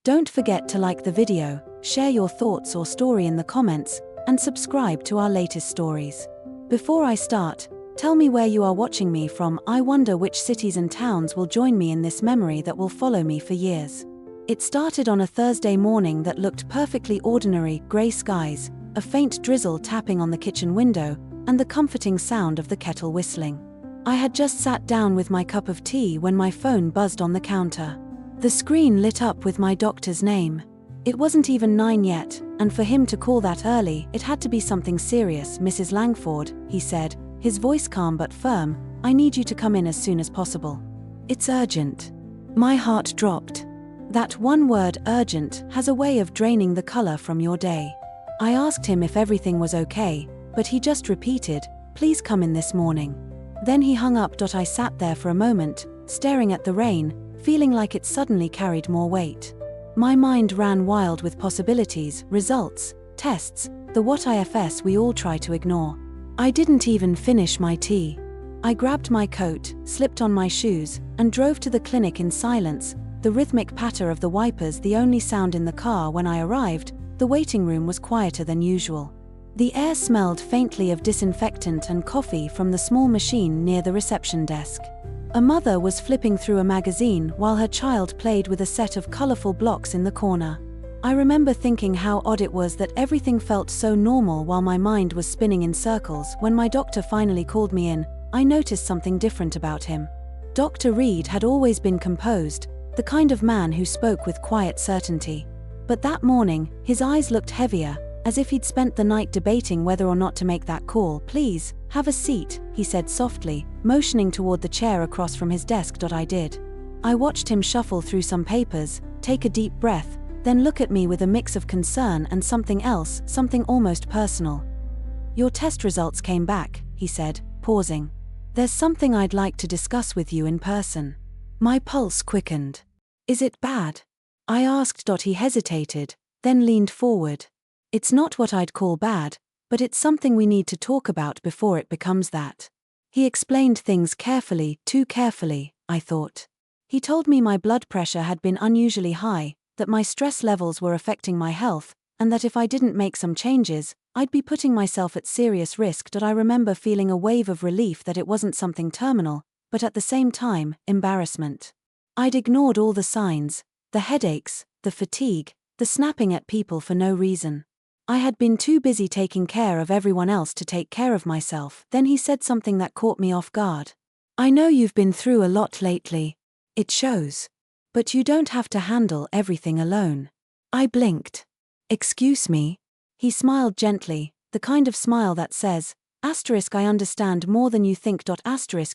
Don't forget to like the video, share your thoughts or story in the comments, and subscribe to our latest stories. Before I start, tell me where you are watching me from. I wonder which cities and towns will join me in this memory that will follow me for years. It started on a Thursday morning that looked perfectly ordinary: grey skies, a faint drizzle tapping on the kitchen window, and the comforting sound of the kettle whistling. I had just sat down with my cup of tea when my phone buzzed on the counter. The screen lit up with my doctor's name. It wasn't even 9 yet, and for him to call that early, it had to be something serious. "Mrs. Langford," he said, his voice calm but firm, "I need you to come in as soon as possible. It's urgent." My heart dropped. That one word, urgent, has a way of draining the color from your day. I asked him if everything was okay, but he just repeated, "Please come in this morning." Then he hung up. I sat there for a moment, staring at the rain, feeling like it suddenly carried more weight. My mind ran wild with possibilities, results, tests, the what ifs we all try to ignore. I didn't even finish my tea. I grabbed my coat, slipped on my shoes, and drove to the clinic in silence, the rhythmic patter of the wipers the only sound in the car. When I arrived, the waiting room was quieter than usual. The air smelled faintly of disinfectant and coffee from the small machine near the reception desk. A mother was flipping through a magazine while her child played with a set of colorful blocks in the corner. I remember thinking how odd it was that everything felt so normal while my mind was spinning in circles. When my doctor finally called me in, I noticed something different about him. Dr. Reed had always been composed, the kind of man who spoke with quiet certainty. But that morning, his eyes looked heavier, as if he'd spent the night debating whether or not to make that call. "Please, have a seat," he said softly, motioning toward the chair across from his desk. I did. I watched him shuffle through some papers, take a deep breath, then look at me with a mix of concern and something else, something almost personal. "Your test results came back," he said, pausing. "There's something I'd like to discuss with you in person." My pulse quickened. "Is it bad?" I asked. He hesitated, then leaned forward. "It's not what I'd call bad, but it's something we need to talk about before it becomes that." He explained things carefully, too carefully, I thought. He told me my blood pressure had been unusually high, that my stress levels were affecting my health, and that if I didn't make some changes, I'd be putting myself at serious risk. I remember feeling a wave of relief that it wasn't something terminal, but at the same time, embarrassment. I'd ignored all the signs, the headaches, the fatigue, the snapping at people for no reason. I had been too busy taking care of everyone else to take care of myself. Then he said something that caught me off guard. "I know you've been through a lot lately. It shows. But you don't have to handle everything alone." I blinked. "Excuse me?" He smiled gently, the kind of smile that says, "I understand more than you think.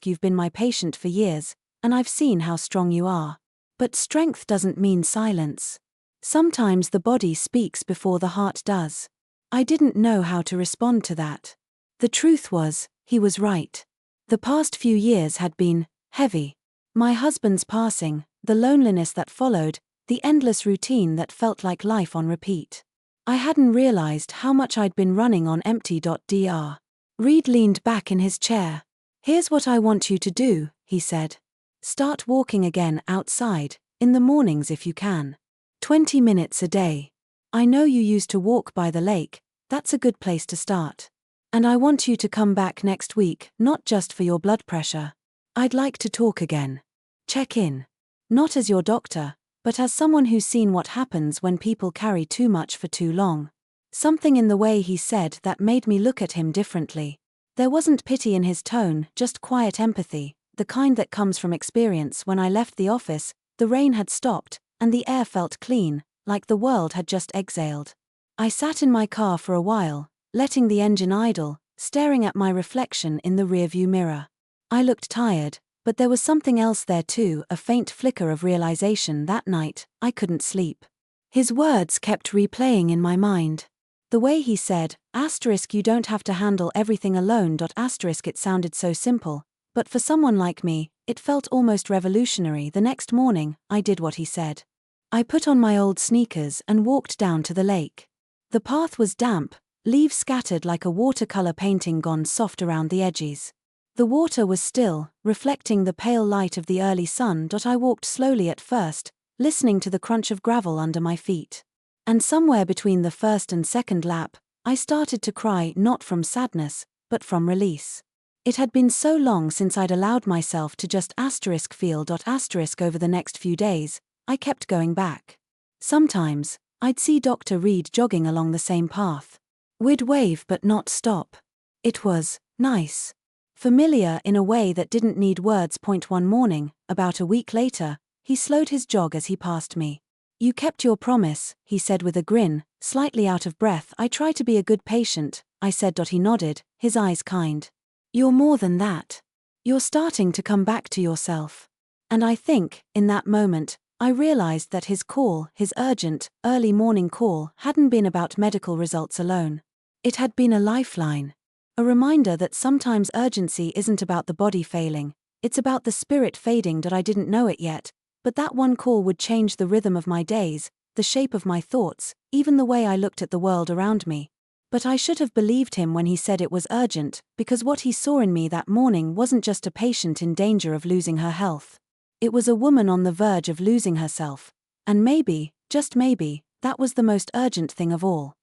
You've been my patient for years, and I've seen how strong you are. But strength doesn't mean silence. Sometimes the body speaks before the heart does." I didn't know how to respond to that. The truth was, he was right. The past few years had been heavy. My husband's passing, the loneliness that followed, the endless routine that felt like life on repeat. I hadn't realized how much I'd been running on empty. Dr. Reed leaned back in his chair. "Here's what I want you to do," he said. "Start walking again outside, in the mornings if you can. 20 minutes a day. I know you used to walk by the lake, that's a good place to start. And I want you to come back next week, not just for your blood pressure. I'd like to talk again. Check in. Not as your doctor, but as someone who's seen what happens when people carry too much for too long." Something in the way he said that made me look at him differently. There wasn't pity in his tone, just quiet empathy, the kind that comes from experience. When I left the office, the rain had stopped, and the air felt clean, like the world had just exhaled. I sat in my car for a while, letting the engine idle, staring at my reflection in the rearview mirror. I looked tired, but there was something else there too, a faint flicker of realization. That night, I couldn't sleep. His words kept replaying in my mind. The way he said, "You don't have to handle everything alone." It sounded so simple, but for someone like me, it felt almost revolutionary. The next morning, I did what he said. I put on my old sneakers and walked down to the lake. The path was damp, leaves scattered like a watercolor painting gone soft around the edges. The water was still, reflecting the pale light of the early sun. I walked slowly at first, listening to the crunch of gravel under my feet. And somewhere between the first and second lap, I started to cry, not from sadness, but from release. It had been so long since I'd allowed myself to just feel. Over the next few days, I kept going back. Sometimes, I'd see Dr. Reed jogging along the same path. We'd wave but not stop. It was nice. Familiar in a way that didn't need words. One morning, about a week later, he slowed his jog as he passed me. "You kept your promise," he said with a grin, slightly out of breath. "I try to be a good patient," I said. He nodded, his eyes kind. "You're more than that. You're starting to come back to yourself." And I think, in that moment, I realized that his call, his urgent, early morning call, hadn't been about medical results alone. It had been a lifeline. A reminder that sometimes urgency isn't about the body failing, it's about the spirit fading. I didn't know it yet, but that one call would change the rhythm of my days, the shape of my thoughts, even the way I looked at the world around me. But I should have believed him when he said it was urgent, because what he saw in me that morning wasn't just a patient in danger of losing her health. It was a woman on the verge of losing herself. And maybe, just maybe, that was the most urgent thing of all.